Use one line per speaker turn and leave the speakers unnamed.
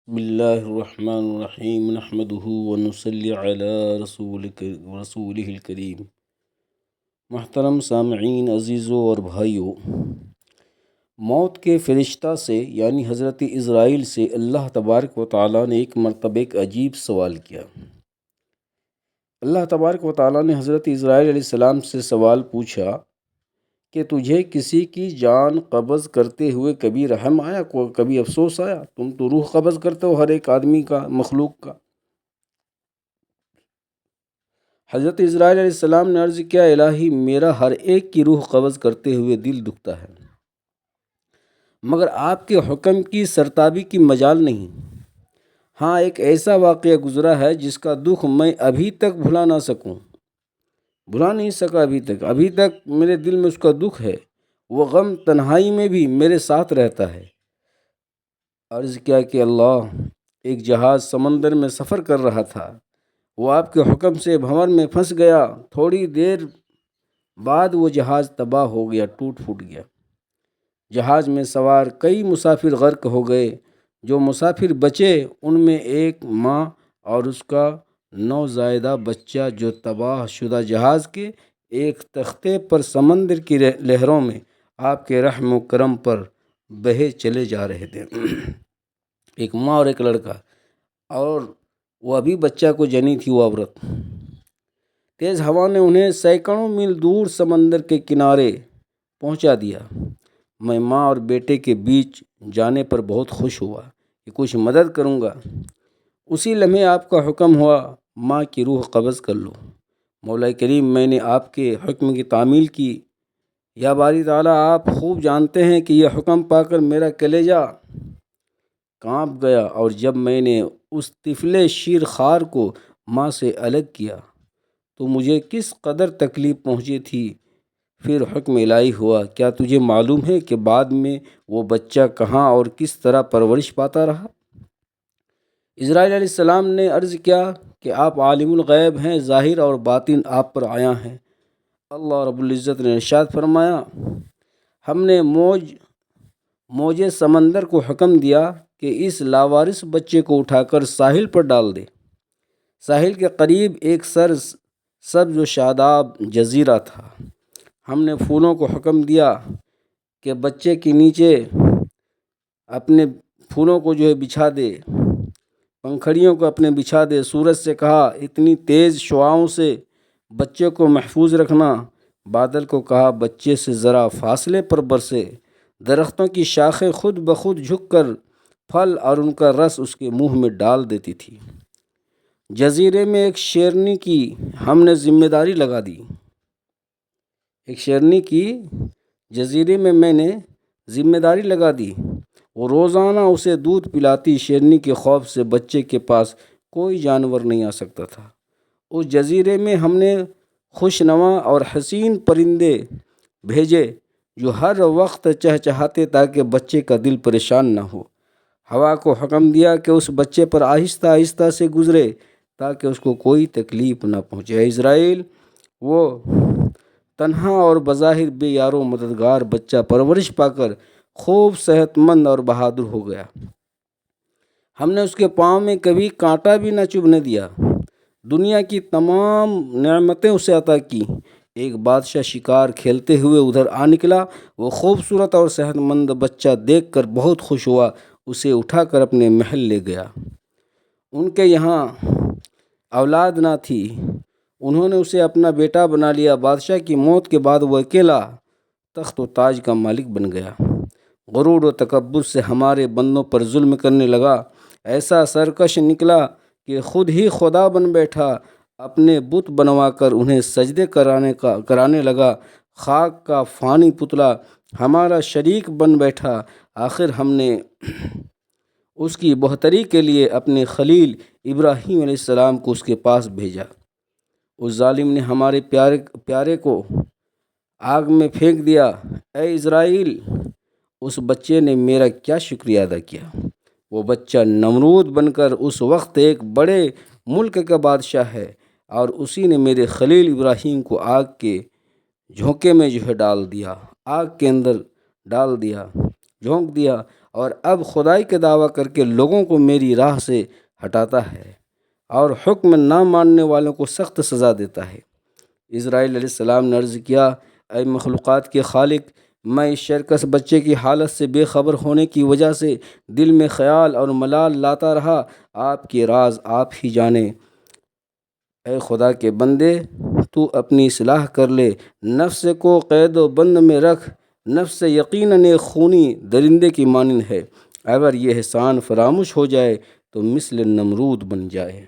بسم اللہ الرحمن الرحیم نحمده ونصلی علی رسولہ الکریم۔ محترم سامعین عزیزوں اور بھائیوں، موت کے فرشتہ سے یعنی حضرت عزرائیل سے اللہ تبارک و تعالیٰ نے ایک مرتبہ ایک عجیب سوال کیا۔ اللہ تبارک و تعالیٰ نے حضرت عزرائیل علیہ السلام سے سوال پوچھا کہ تجھے کسی کی جان قبض کرتے ہوئے کبھی رحم آیا، کبھی افسوس آیا؟ تم تو روح قبض کرتے ہو ہر ایک آدمی کا، مخلوق کا۔ حضرت عزرائیل علیہ السلام نے عرض کیا، الہی میرا ہر ایک کی روح قبض کرتے ہوئے دل دکھتا ہے، مگر آپ کے حکم کی سرتابی کی مجال نہیں۔ ہاں، ایک ایسا واقعہ گزرا ہے جس کا دکھ میں ابھی تک بھلا نہیں سکا۔ ابھی تک میرے دل میں اس کا دکھ ہے، وہ غم تنہائی میں بھی میرے ساتھ رہتا ہے۔ عرض کیا کہ اللہ، ایک جہاز سمندر میں سفر کر رہا تھا، وہ آپ کے حکم سے بھنور میں پھنس گیا۔ تھوڑی دیر بعد وہ جہاز تباہ ہو گیا، ٹوٹ پھوٹ گیا۔ جہاز میں سوار کئی مسافر غرق ہو گئے۔ جو مسافر بچے ان میں ایک ماں اور اس کا نوزائیدہ بچہ جو تباہ شدہ جہاز کے ایک تختے پر سمندر کی لہروں میں آپ کے رحم و کرم پر بہے چلے جا رہے تھے۔ ایک ماں اور ایک لڑکا، اور وہ ابھی بچہ کو جنی تھی وہ عورت۔ تیز ہوا نے انہیں سینکڑوں میل دور سمندر کے کنارے پہنچا دیا۔ میں ماں اور بیٹے کے بیچ جانے پر بہت خوش ہوا کہ کچھ مدد کروں گا۔ اسی لمحے آپ کا حکم ہوا، ماں کی روح قبض کر لو۔ مولا کریم، میں نے آپ کے حکم کی تعمیل کی۔ یا باری تعالیٰ، آپ خوب جانتے ہیں کہ یہ حکم پا کر میرا کلیجہ کانپ گیا، اور جب میں نے اس طفل شیر خوار کو ماں سے الگ کیا تو مجھے کس قدر تکلیف پہنچی تھی۔ پھر حکم الہی ہوا، کیا تجھے معلوم ہے کہ بعد میں وہ بچہ کہاں اور کس طرح پرورش پاتا رہا؟ عزرائیل علیہ السلام نے عرض کیا کہ آپ عالم الغیب ہیں، ظاہر اور باطن آپ پر عیاں ہیں۔ اللہ رب العزت نے ارشاد فرمایا، ہم نے موج سمندر کو حکم دیا کہ اس لاوارث بچے کو اٹھا کر ساحل پر ڈال دے۔ ساحل کے قریب ایک سبز و شاداب جزیرہ تھا۔ ہم نے پھولوں کو حکم دیا کہ بچے کے نیچے اپنے پھولوں کو بچھا دے، پنکھڑیوں کو اپنے بچھا دے۔ سورج سے کہا، اتنی تیز شعاؤں سے بچے کو محفوظ رکھنا۔ بادل کو کہا، بچے سے ذرا فاصلے پر برسے۔ درختوں کی شاخیں خود بخود جھک کر پھل اور ان کا رس اس کے منہ میں ڈال دیتی تھی۔ جزیرے میں ایک شیرنی کی ہم نے ذمہ داری لگا دی۔ جزیرے میں میں نے ذمہ داری لگا دی۔ وہ روزانہ اسے دودھ پلاتی۔ شیرنی کے خوف سے بچے کے پاس کوئی جانور نہیں آ سکتا تھا۔ اس جزیرے میں ہم نے خوشنما اور حسین پرندے بھیجے جو ہر وقت چہچہاتے تاکہ بچے کا دل پریشان نہ ہو۔ ہوا کو حکم دیا کہ اس بچے پر آہستہ آہستہ سے گزرے تاکہ اس کو کوئی تکلیف نہ پہنچے۔ اسرائیل، وہ تنہا اور بظاہر بے یار و مددگار بچہ پرورش پا کر خوب صحت مند اور بہادر ہو گیا۔ ہم نے اس کے پاؤں میں کبھی کانٹا بھی نہ چبھنے دیا۔ دنیا کی تمام نعمتیں اسے عطا کی۔ ایک بادشاہ شکار کھیلتے ہوئے ادھر آ نکلا۔ وہ خوبصورت اور صحت مند بچہ دیکھ کر بہت خوش ہوا، اسے اٹھا کر اپنے محل لے گیا۔ ان کے یہاں اولاد نہ تھی، انہوں نے اسے اپنا بیٹا بنا لیا۔ بادشاہ کی موت کے بعد وہ اکیلا تخت و تاج کا مالک بن گیا۔ غرور و تکبر سے ہمارے بندوں پر ظلم کرنے لگا، ایسا سرکش نکلا کہ خود ہی خدا بن بیٹھا۔ اپنے بت بنوا کر انہیں سجدے کرانے لگا۔ خاک کا فانی پتلا ہمارا شریک بن بیٹھا۔ آخر ہم نے اس کی بہتری کے لیے اپنے خلیل ابراہیم علیہ السلام کو اس کے پاس بھیجا۔ اس ظالم نے ہمارے پیارے کو آگ میں پھینک دیا۔ اے اسرائیل، اس بچے نے میرا کیا شکریہ ادا کیا؟ وہ بچہ نمرود بن کر اس وقت ایک بڑے ملک کا بادشاہ ہے، اور اسی نے میرے خلیل ابراہیم کو آگ کے جھونکے میں ڈال دیا، آگ کے اندر ڈال دیا، جھونک دیا، اور اب خدائی کے دعویٰ کر کے لوگوں کو میری راہ سے ہٹاتا ہے اور حکم نہ ماننے والوں کو سخت سزا دیتا ہے۔ اسرائیل علیہ السلام نے عرض کیا، اے مخلوقات کے خالق، میں اس شرکس بچے کی حالت سے بے خبر ہونے کی وجہ سے دل میں خیال اور ملال لاتا رہا، آپ کے راز آپ ہی جانے۔ اے خدا کے بندے، تو اپنی اصلاح کر لے، نفس کو قید و بند میں رکھ۔ نفس یقیناً ایک خونی درندے کی مانند ہے، اگر یہ احسان فراموش ہو جائے تو مثل نمرود بن جائے۔